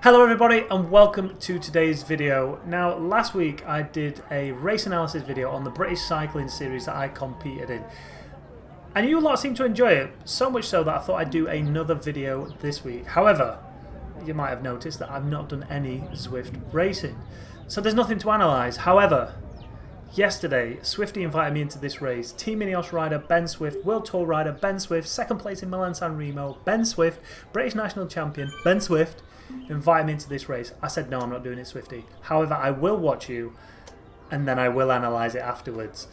Hello everybody and welcome to today's video. Now last week I did a race analysis video on the British cycling series that I competed in. And you lot seem to enjoy it, so much so that I thought I'd do another video this week. However, you might have noticed that I've not done any Zwift racing. So there's nothing to analyse. However, yesterday Zwift I invited me into this race. Team Ineos rider Ben Zwift, World Tour rider Ben Zwift, second place in Milan-San Remo, Ben Zwift, British national champion Ben Zwift, invited me into this race. I said no, I'm not doing it Zwift I. However, I will watch you and then I will analyse it afterwards.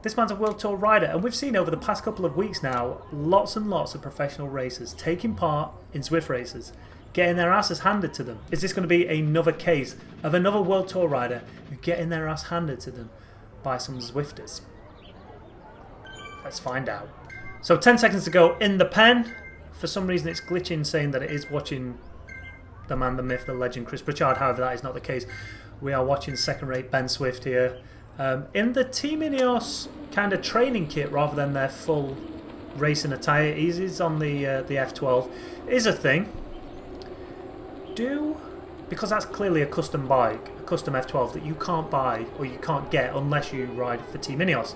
This man's a World Tour rider, and we've seen over the past couple of weeks now lots and lots of professional racers taking part in Zwift races, getting their asses handed to them. Is this going to be another case of another World Tour rider getting their ass handed to them by some Zwifters? Let's find out. So 10 seconds to go in the pen. For some reason it's glitching saying that it is watching the man, the myth, the legend, Chris Pritchard. However, that is not the case. We are watching second-rate Ben Zwift here. In the Team Ineos kind of training kit rather than their full racing attire. He's on the F12. Is a thing. Because that's clearly a custom bike, a custom F12 that you can't buy or you can't get unless you ride for Team Ineos.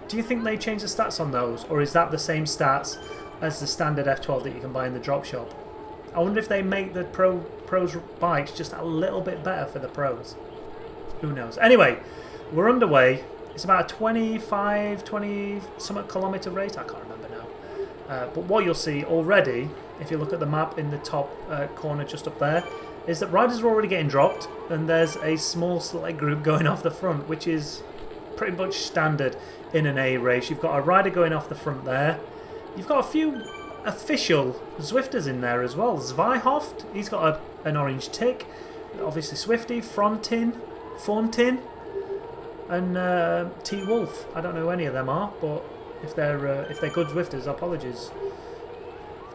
Do you think they change the stats on those, or is that the same stats as the standard F12 that you can buy in the drop shop? I wonder if they make the pros bikes just a little bit better for the pros. Who knows? Anyway, we're underway. It's about a 20 somewhat kilometre race. I can't remember now. But what you'll see already, if you look at the map in the top corner just up there, is that riders are already getting dropped, and there's a small select group going off the front, which is pretty much standard in an A race. You've got a rider going off the front there. You've got a few official Zwifters in there as well. Zweihoft, he's got an orange tick. Obviously Swifty, Fontin, and T Wolf. I don't know who any of them are, but if they're good Zwifters, apologies,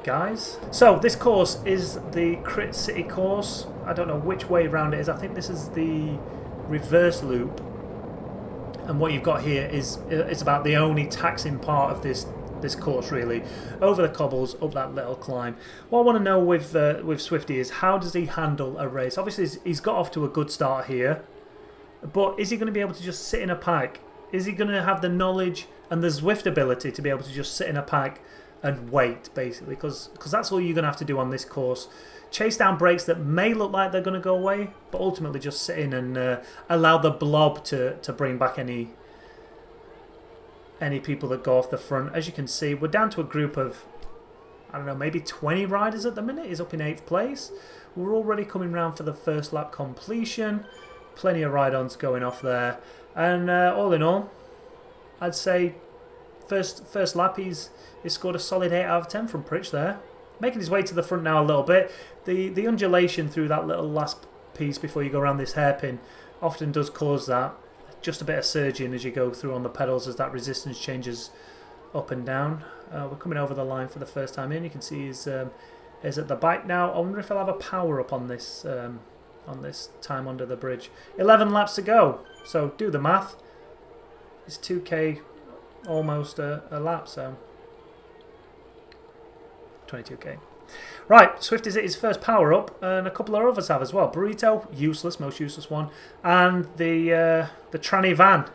guys. So this course is the Crit City course. I don't know which way round it is. I think this is the reverse loop. And what you've got here is about the only taxing part of this course, really, over the cobbles, up that little climb. What I want to know with Swifty is, how does he handle a race? Obviously he's got off to a good start here, but is he going to be able to just sit in a pack? Is he going to have the knowledge and the Zwift ability to be able to just sit in a pack and wait, basically? Because that's all you're going to have to do on this course. Chase down breaks that may look like they're going to go away, but ultimately just sit in and allow the blob to bring back any people that go off the front. As you can see, we're down to a group of, I don't know, maybe 20 riders at the minute. He's up in 8th place. We're already coming round for the first lap completion. Plenty of ride-ons going off there. And all in all, I'd say first lap he's scored a solid 8 out of 10 from Pritch there. Making his way to the front now a little bit. The undulation through that little last piece before you go around this hairpin often does cause that. Just a bit of surging as you go through on the pedals as that resistance changes up and down. We're coming over the line for the first time in. You can see he's at the bike now. I wonder if he'll have a power up on this time under the bridge. 11 laps to go. So do the math. It's 2k almost a lap, so 22k. Right, Zwift is at his first power up, and a couple of others have as well. Burrito, useless, most useless one, and the tranny van.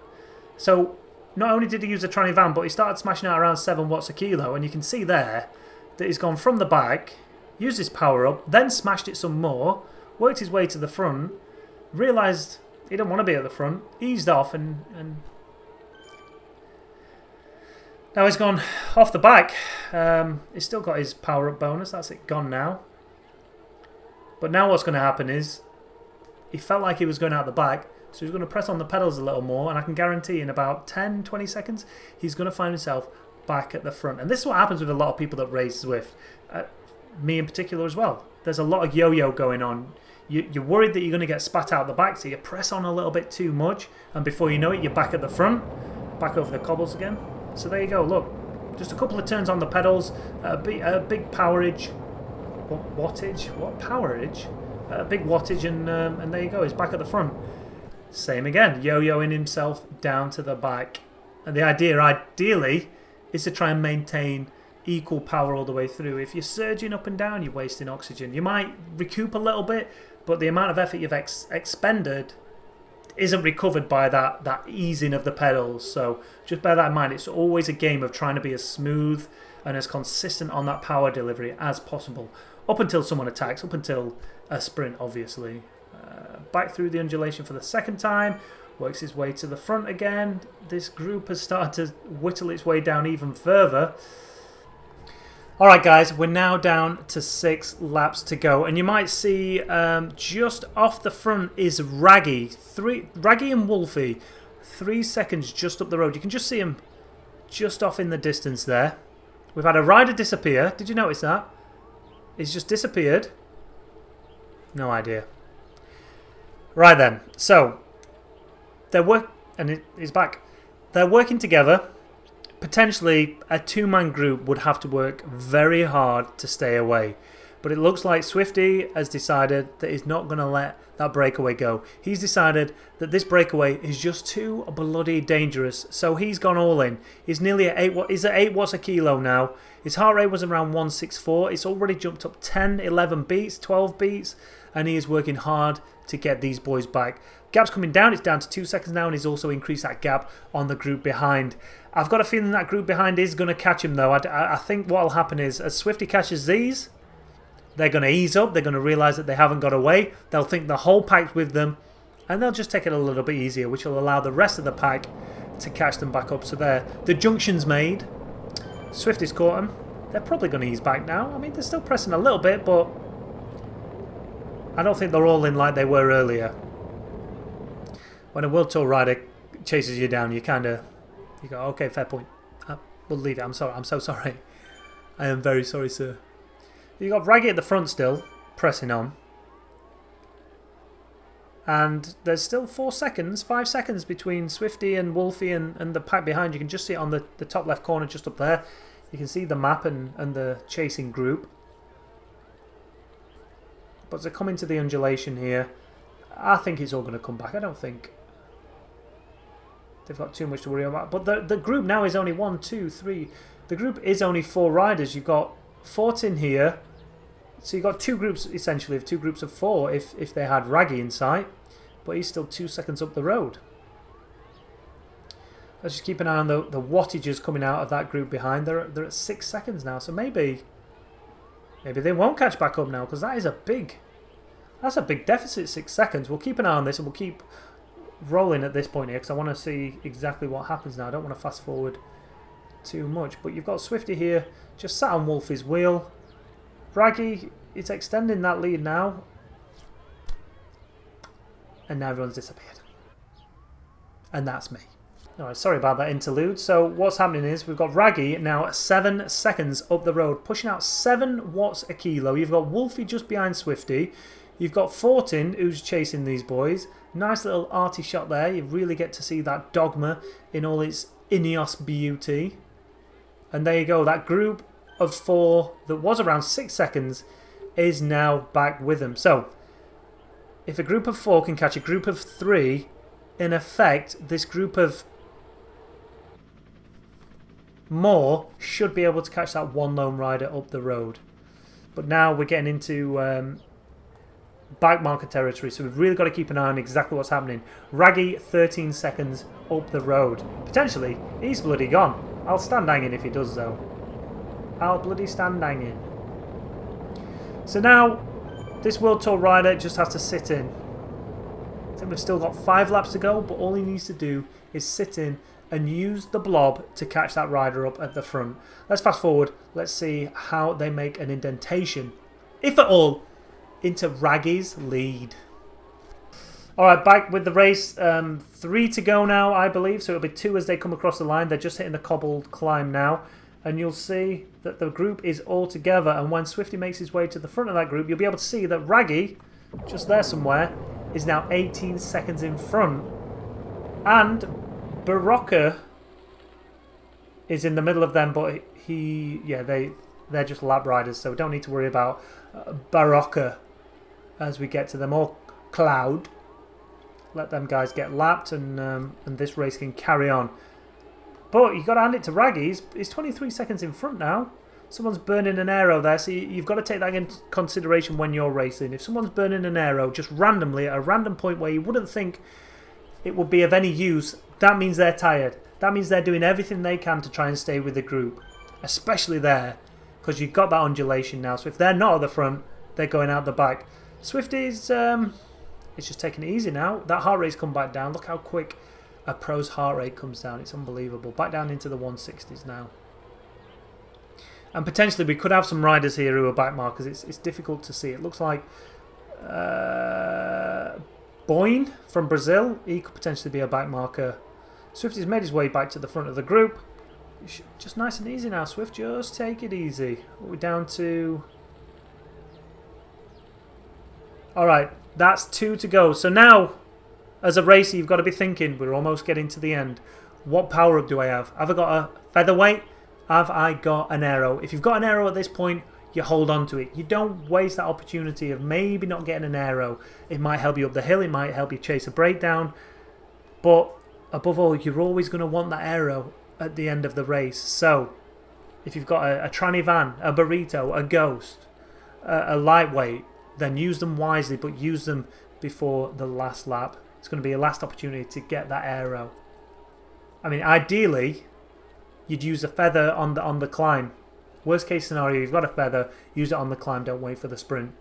So not only did he use the tranny van, but he started smashing out around 7 watts a kilo, and you can see there that he's gone from the back, used his power up, then smashed it some more, worked his way to the front, realised he didn't want to be at the front, eased off, and now he's gone off the back. He's still got his power-up bonus. That's it, gone now. But now what's going to happen is, he felt like he was going out the back, so he's going to press on the pedals a little more, and I can guarantee in about 10-20 seconds, he's going to find himself back at the front. And this is what happens with a lot of people that race Zwift. Me in particular as well. There's a lot of yo-yo going on. You're worried that you're going to get spat out the back, so you press on a little bit too much, and before you know it, you're back at the front, back over the cobbles again. So there you go, look, just a couple of turns on the pedals, a big powerage, wattage, what powerage? A big wattage, and there you go, he's back at the front. Same again, yo-yoing himself down to the back. And the idea, ideally, is to try and maintain equal power all the way through. If you're surging up and down, you're wasting oxygen. You might recoup a little bit, but the amount of effort you've expended isn't recovered by that easing of the pedals. So just bear that in mind. It's always a game of trying to be as smooth and as consistent on that power delivery as possible, up until someone attacks, up until a sprint, obviously. Back through the undulation for the second time, works his way to the front again. This group has started to whittle its way down even further. Alright guys, we're now down to 6 laps to go, and you might see just off the front is Raggy and Wolfie, 3 seconds just up the road. You can just see him just off in the distance there. We've had a rider disappear. Did you notice that? He's just disappeared. No idea. Right then, so he's back. They're working together. Potentially, a 2-man group would have to work very hard to stay away. But it looks like Zwifty has decided that he's not going to let that breakaway go. He's decided that this breakaway is just too bloody dangerous. So he's gone all in. He's nearly at 8. He's at 8 watts a kilo now. His heart rate was around 164. It's already jumped up 10, 11 beats, 12 beats. And he is working hard to get these boys back. Gap's coming down. It's down to 2 seconds now. And he's also increased that gap on the group behind. I've got a feeling that group behind is going to catch him though. I think what will happen is as Zwifty catches these, they're going to ease up. They're going to realise that they haven't got away. They'll think the whole pack's with them. And they'll just take it a little bit easier, which will allow the rest of the pack to catch them back up. So there, the junction's made. Zwifty's caught him. They're probably going to ease back now. I mean, they're still pressing a little bit, but I don't think they're all in like they were earlier. When a World Tour rider chases you down, you go, okay, fair point. We'll leave it. I'm sorry. I'm so sorry. I am very sorry, sir. You got Raggy at the front still, pressing on. And there's still 4 seconds, 5 seconds between Zwifty and Wolfie and the pack behind. You can just see it on the top left corner just up there. You can see the map and the chasing group. But they're coming to the undulation here. I think it's all going to come back. I don't think they've got too much to worry about. But the group now is only 1, 2, 3. The group is only 4 riders. You've got Fortin here. So you've got 2 groups, essentially, of 2 groups of 4 if they had Raggy in sight. But he's still 2 seconds up the road. Let's just keep an eye on the wattages coming out of that group behind. They're at 6 seconds now. So maybe they won't catch back up now, because that's a big deficit, 6 seconds. We'll keep an eye on this and we'll keep rolling at this point here, because I want to see exactly what happens now. I don't want to fast forward too much. But you've got Zwifty here, just sat on Wolfie's wheel. Raggy, it's extending that lead now. And now everyone's disappeared. And that's me. Alright, sorry about that interlude. So what's happening is we've got Raggy now at 7 seconds up the road, pushing out 7 watts a kilo. You've got Wolfie just behind Zwifty. You've got Fortin who's chasing these boys. Nice little arty shot there. You really get to see that dogma in all its Ineos beauty. And there you go. That group of 4 that was around 6 seconds is now back with them. So if a group of 4 can catch a group of 3, in effect, this group of more should be able to catch that one lone rider up the road. But now we're getting into back marker territory, so we've really got to keep an eye on exactly what's happening. Raggy 13 seconds up the road. Potentially, he's bloody gone. I'll stand hanging if he does though. I'll bloody stand hanging. So now, this World Tour rider just has to sit in. I think we've still got 5 laps to go, but all he needs to do is sit in and use the blob to catch that rider up at the front. Let's fast forward. Let's see how they make an indentation, if at all, into Raggy's lead. Alright, back with the race. 3 to go now, I believe. So it'll be 2 as they come across the line. They're just hitting the cobbled climb now. And you'll see that the group is all together. And when Zwifty makes his way to the front of that group, you'll be able to see that Raggy, just there somewhere, is now 18 seconds in front. And Barocca is in the middle of them, but they're just lap riders, so we don't need to worry about Barocca as we get to them. Or Cloud. Let them guys get lapped, and this race can carry on. But you've got to hand it to Raggy. He's 23 seconds in front now. Someone's burning an aero there, so you've got to take that into consideration when you're racing. If someone's burning an aero just randomly at a random point where you wouldn't think it would be of any use, that means they're tired. That means they're doing everything they can to try and stay with the group, especially there, because you've got that undulation now. So if they're not at the front, they're going out the back. Swifty's it's just taking it easy now. That heart rate's come back down. Look how quick a pro's heart rate comes down. It's unbelievable. Back down into the 160s now. And potentially we could have some riders here who are back markers. It's difficult to see. It looks like Boyne from Brazil. He could potentially be a back marker. Swifty's made his way back to the front of the group. Just nice and easy now, Swift. Just take it easy. We're down to... Alright, that's 2 to go. So now, as a racer, you've got to be thinking, we're almost getting to the end. What power-up do I have? Have I got a featherweight? Have I got an aero? If you've got an aero at this point, you hold on to it. You don't waste that opportunity of maybe not getting an aero. It might help you up the hill. It might help you chase a breakdown. But above all, you're always going to want that aero at the end of the race. So, if you've got a tranny van, a burrito, a ghost, a lightweight, then use them wisely, but use them before the last lap. It's going to be a last opportunity to get that aero. I mean, ideally, you'd use a feather on the climb. Worst case scenario, you've got a feather, use it on the climb, don't wait for the sprint.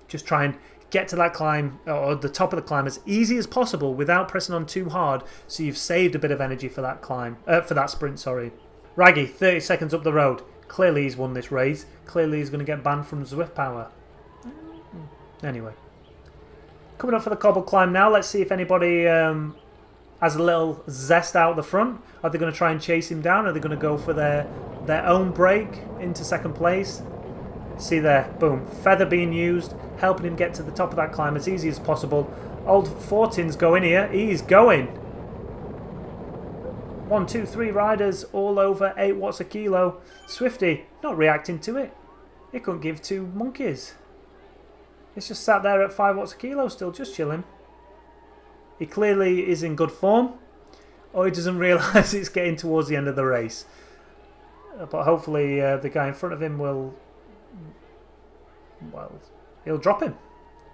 Just try and get to that climb, or the top of the climb, as easy as possible without pressing on too hard, so you've saved a bit of energy for that climb, for that sprint, sorry. Raggy, 30 seconds up the road. Clearly he's won this race. Clearly he's going to get banned from Zwift Power. Anyway. Coming up for the cobble climb now. Let's see if anybody has a little zest out the front. Are they going to try and chase him down? Are they going to go for their own break into second place? See there, boom, feather being used, helping him get to the top of that climb as easy as possible. Old Fortin's going here. He's going. 1, 2, 3 riders all over 8 watts a kilo. Swifty not reacting to it. He couldn't give 2 monkeys. It's just sat there at 5 watts a kilo still, just chilling. He clearly is in good form, or he doesn't realise it's getting towards the end of the race. But hopefully the guy in front of him will... Well, he'll drop him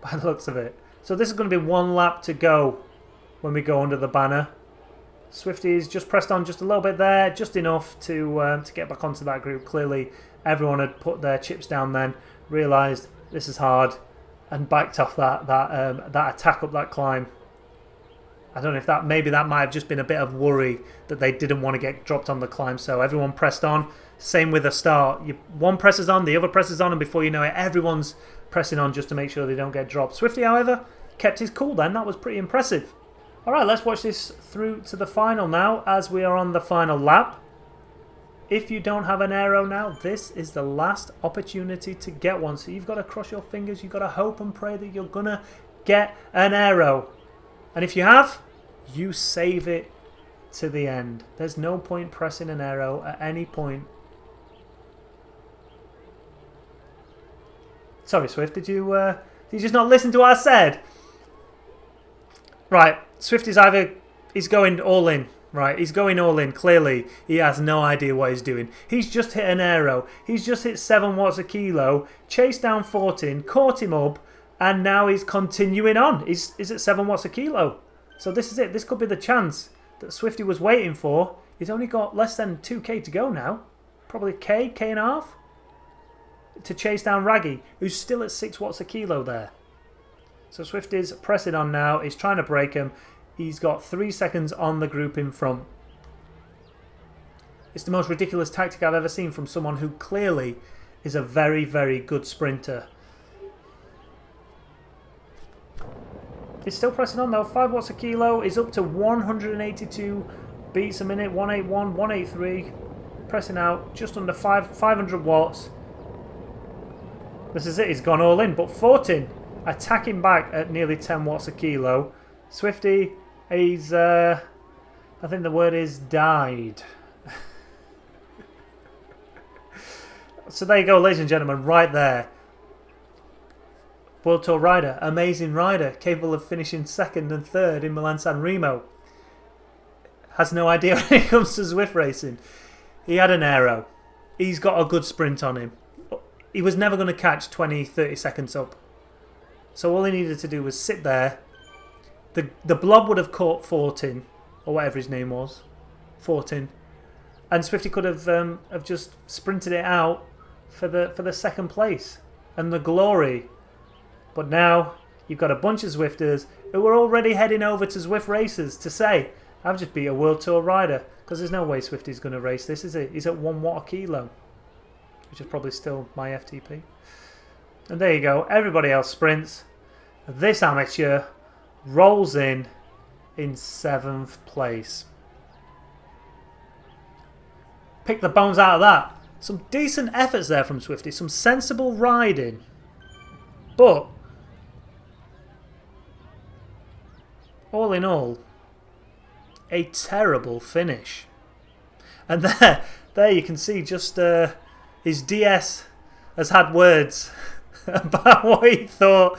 by the looks of it. So this is going to be 1 lap to go when we go under the banner. Swifty's just pressed on just a little bit there, just enough to get back onto that group. Clearly everyone had put their chips down then, realised this is hard, and backed off that attack up that climb. I don't know if maybe that might have just been a bit of worry that they didn't want to get dropped on the climb, so everyone pressed on. Same with the start. One presses on, the other presses on, and before you know it, everyone's pressing on just to make sure they don't get dropped. Swifty, however, kept his cool then. That was pretty impressive. Alright, let's watch this through to the final now, as we are on the final lap. If you don't have an aero now, this is the last opportunity to get one. So you've got to cross your fingers, you've got to hope and pray that you're going to get an aero. And if you have, you save it to the end. There's no point pressing an aero at any point. Sorry, Swift, did you just not listen to what I said? Right, Swift is he's going all in. Right, he's going all in, clearly. He has no idea what he's doing. He's just hit an aero. He's just hit 7 watts a kilo, chased down 14, caught him up, and now he's continuing on. He's at 7 watts a kilo. So this is it. This could be the chance that Swifty was waiting for. He's only got less than 2k to go now. Probably K and a half, to chase down Raggy, who's still at 6 watts a kilo there. So Swifty's pressing on now. He's trying to break him. He's got 3 seconds on the group in front. It's the most ridiculous tactic I've ever seen from someone who clearly is a very, very good sprinter. He's still pressing on though. 5 watts a kilo. He's up to 182 beats a minute. 181, 183. Pressing out just under 500 watts. This is it. He's gone all in. But 14 attacking back at nearly 10 watts a kilo. Swifty, he's, I think the word is died. So there you go, ladies and gentlemen, right there. World Tour rider, amazing rider, capable of finishing 2nd and 3rd in Milan-San Remo. Has no idea when it comes to Zwift racing. He had an aero. he's got a good sprint on him. He was never going to catch 20, 30 seconds up. So all he needed to do was sit there. The blob would have caught 14, or whatever his name was. 14. And Swifty could have just sprinted it out for the second place and the glory. But now you've got a bunch of Zwifters who are already heading over to Zwift races to say, I've just beat a World Tour rider. Because there's no way Swifty's going to race this, is it? He's at 1 watt a kilo, which is probably still my FTP. And there you go. Everybody else sprints. This amateur rolls in 7th place. Pick the bones out of that. Some decent efforts there from Swifty. Some sensible riding. But all in all, a terrible finish. And there you can see just his DS has had words about what he thought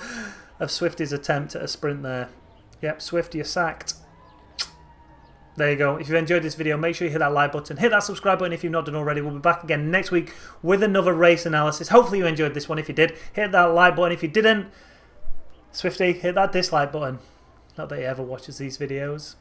of Swifty's attempt at a sprint there. Yep, Swift, you're sacked. There you go. If you've enjoyed this video, make sure you hit that like button. Hit that subscribe button if you've not done already. We'll be back again next week with another race analysis. Hopefully you enjoyed this one. If you did, hit that like button. If you didn't, Swifty, hit that dislike button. Not that he ever watches these videos.